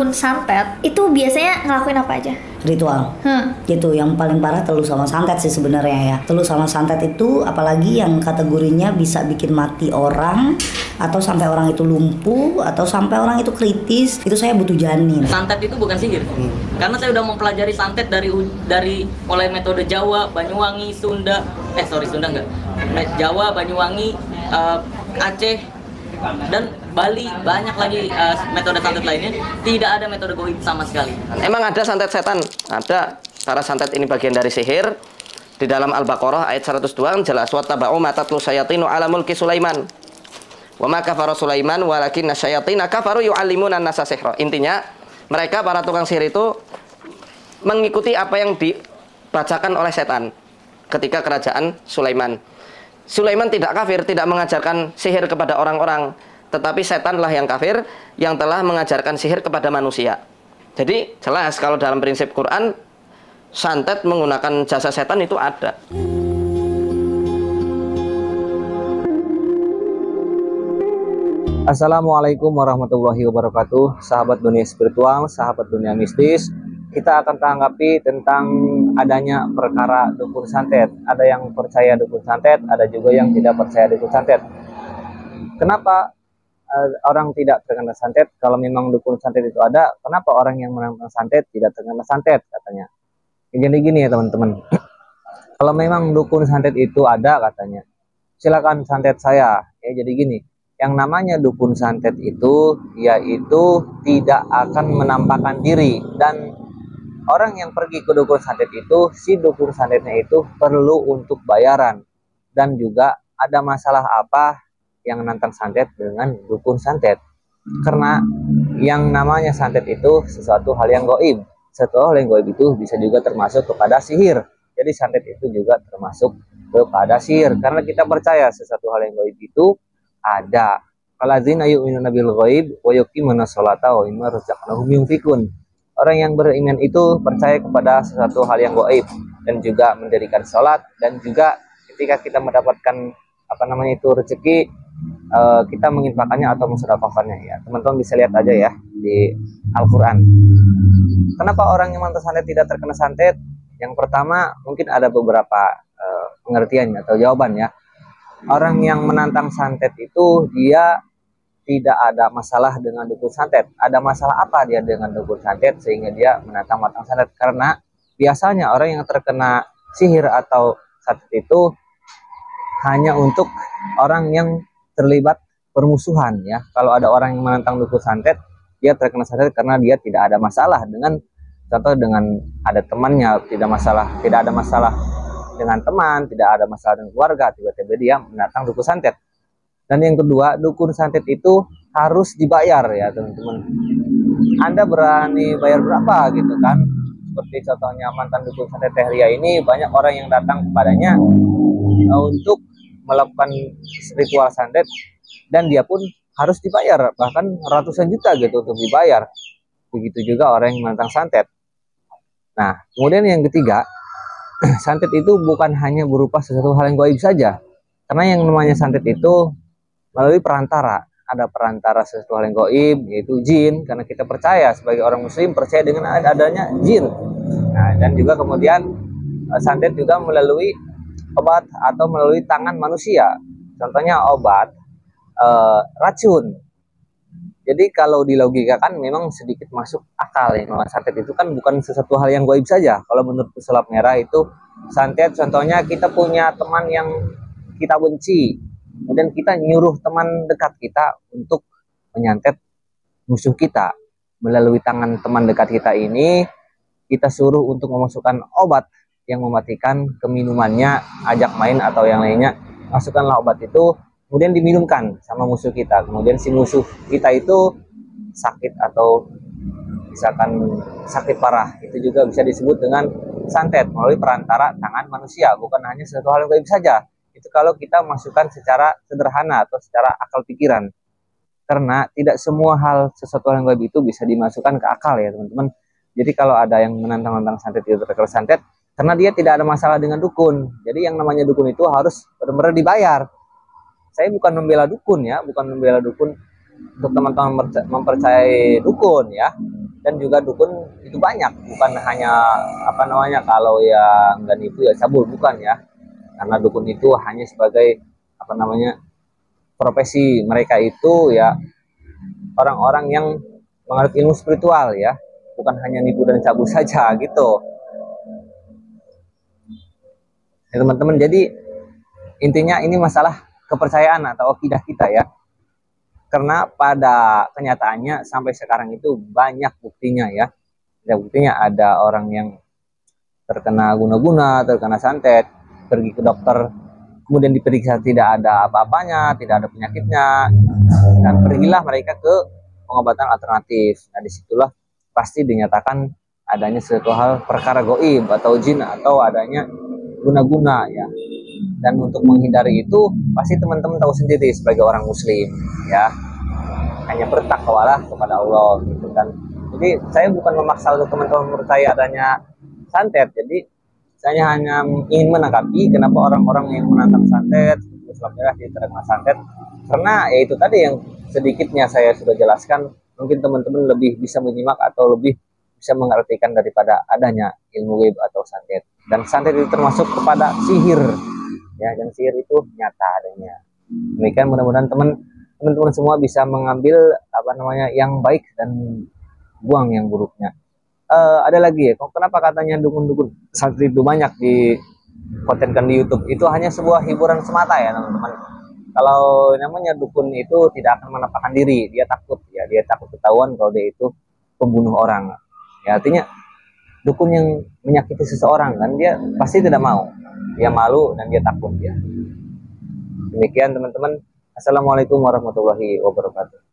dukun santet itu biasanya ngelakuin apa aja? Ritual. Gitu, yang paling parah telu sama santet sih sebenarnya ya. Telu sama santet itu apalagi yang kategorinya bisa bikin mati orang, atau sampai orang itu lumpuh, atau sampai orang itu kritis, itu saya butuh janin. Santet itu bukan sihir. Karena saya udah mempelajari santet dari mulai metode Jawa, Banyuwangi, Sunda enggak. Jawa, Banyuwangi, Aceh, dan Bali, banyak lagi metode santet lainnya. Tidak ada metode goib sama sekali. Emang ada santet setan? Ada. Para santet ini bagian dari sihir. Di dalam Al-Baqarah ayat 102 jelas, wattaba'u ma tatlu syayatinu ala mulki Sulaiman wa ma kafara Sulaiman walakinna syayatina kafaru yu'allimuna an-nasa sihra. Intinya mereka para tukang sihir itu mengikuti apa yang dibacakan oleh setan ketika kerajaan Sulaiman. Sulaiman tidak kafir, tidak mengajarkan sihir kepada orang-orang, tetapi setanlah yang kafir yang telah mengajarkan sihir kepada manusia. Jadi jelas kalau dalam prinsip Quran, santet menggunakan jasa setan itu ada. Assalamualaikum warahmatullahi wabarakatuh. Sahabat dunia spiritual, sahabat dunia mistis, kita akan tanggapi tentang adanya perkara dukun santet. Ada yang percaya dukun santet, ada juga yang tidak percaya dukun santet. Kenapa orang tidak terkena santet? Kalau memang dukun santet itu ada, kenapa orang yang menantang santet tidak terkena santet katanya? Jadi gini ya teman-teman. Kalau memang dukun santet itu ada katanya, silakan santet saya. Ya, jadi gini. Yang namanya dukun santet itu, yaitu tidak akan menampakkan diri, dan orang yang pergi ke dukun santet itu, si dukun santetnya itu perlu untuk bayaran. Dan juga ada masalah apa yang nantang santet dengan dukun santet. Karena yang namanya santet itu sesuatu hal yang gaib. Sesuatu hal yang gaib itu bisa juga termasuk kepada sihir. Jadi santet itu juga termasuk kepada sihir. Karena kita percaya sesuatu hal yang gaib itu ada. Alladzina yu'minuna bil ghaib wa yuqimuna sholata wa mimma razaqnahum yunfikun. Orang yang beriman itu percaya kepada sesuatu hal yang gaib dan juga mendirikan sholat, dan juga ketika kita mendapatkan rezeki, kita menginfakannya atau mensedekahkannya ya. Teman-teman bisa lihat aja ya di Al-Qur'an. Kenapa orang yang mantan santet tidak terkena santet? Yang pertama, mungkin ada beberapa pengertiannya atau jawabannya. Orang yang menantang santet itu dia tidak ada masalah dengan dukun santet. Ada masalah apa dia dengan dukun santet sehingga dia menantang santet? Karena biasanya orang yang terkena sihir atau santet itu hanya untuk orang yang terlibat permusuhan ya. Kalau ada orang yang menantang dukun santet, dia terkena santet karena dia tidak ada masalah dengan, contoh dengan ada temannya, tidak ada masalah dengan teman, tidak ada masalah dengan keluarga, tiba-tiba dia mendatang dukun santet. Dan yang kedua, dukun santet itu harus dibayar ya teman-teman. Anda berani bayar berapa gitu kan? Seperti contohnya mantan dukun santet Teh Ria ini, banyak orang yang datang kepadanya untuk melakukan ritual santet, dan dia pun harus dibayar, bahkan ratusan juta gitu untuk dibayar. Begitu juga orang yang menantang santet. Nah, kemudian yang ketiga, santet itu bukan hanya berupa sesuatu hal yang gaib saja. Karena yang namanya santet itu melalui perantara. Ada perantara sesuatu hal yang gaib, yaitu jin. Karena kita percaya sebagai orang muslim, percaya dengan adanya jin. Nah, dan juga kemudian santet juga melalui obat atau melalui tangan manusia. Contohnya obat racun. Jadi kalau dilogikakan memang sedikit masuk akal ya. Santet itu kan bukan sesuatu hal yang gaib saja. Kalau menurut pesulap merah itu santet, contohnya kita punya teman yang kita benci, kemudian kita nyuruh teman dekat kita untuk menyantet musuh kita. Melalui tangan teman dekat kita ini, kita suruh untuk memasukkan obat yang mematikan keminumannya, ajak main atau yang lainnya. Masukkanlah obat itu, kemudian diminumkan sama musuh kita. Kemudian si musuh kita itu sakit atau misalkan sakit parah, itu juga bisa disebut dengan santet melalui perantara tangan manusia. Bukan hanya sesuatu hal yang gaib saja. Itu kalau kita masukkan secara sederhana atau secara akal pikiran. Karena tidak semua hal sesuatu hal yang gaib itu bisa dimasukkan ke akal ya teman-teman. Jadi kalau ada yang menantang-nantang santet itu terkena santet, karena dia tidak ada masalah dengan dukun. Jadi yang namanya dukun itu harus benar-benar dibayar. Saya bukan membela dukun ya, bukan membela dukun untuk teman-teman mempercayai dukun ya. dan juga dukun itu banyak, bukan hanya apa namanya, kalau ya nggak nipu ya cabul, bukan ya, karena dukun itu hanya sebagai apa namanya, profesi mereka itu ya orang-orang yang menganut ilmu spiritual ya, bukan hanya nipu dan cabul saja gitu ya teman-teman. Jadi intinya ini masalah kepercayaan atau akidah kita ya, karena pada kenyataannya sampai sekarang itu banyak buktinya ya. Ada buktinya, ada orang yang terkena guna-guna, terkena santet, pergi ke dokter, kemudian diperiksa tidak ada apa-apanya, tidak ada penyakitnya, dan pergilah mereka ke pengobatan alternatif. Nah disitulah pasti dinyatakan adanya suatu hal perkara goib atau jin atau adanya guna-guna ya. Dan untuk menghindari itu pasti teman-teman tahu sendiri sebagai orang muslim ya, hanya bertakwalah kepada Allah gitu kan. Jadi saya bukan memaksa untuk teman-teman percaya adanya santet, jadi saya hanya ingin menanggapi kenapa orang-orang yang menantang santet, Islam merah terkena santet, karena ya itu tadi yang sedikitnya saya sudah jelaskan, mungkin teman-teman lebih bisa menyimak atau lebih bisa mengartikan daripada adanya ilmu gaib atau santet. Dan santet itu termasuk kepada sihir ya, dan sihir itu nyata adanya. Demikian, mudah-mudahan teman-teman semua bisa mengambil apa namanya yang baik dan buang yang buruknya. Ada lagi ya, kenapa katanya dukun-dukun santet itu banyak di kontenkan di YouTube? Itu hanya sebuah hiburan semata ya teman-teman. Kalau namanya dukun itu tidak akan menampakkan diri, dia takut ya, dia takut ketahuan kalau dia itu pembunuh orang ya. Artinya dukun yang menyakiti seseorang kan dia pasti tidak mau, dia malu dan dia takut ya. Demikian teman-teman. Assalamualaikum warahmatullahi wabarakatuh.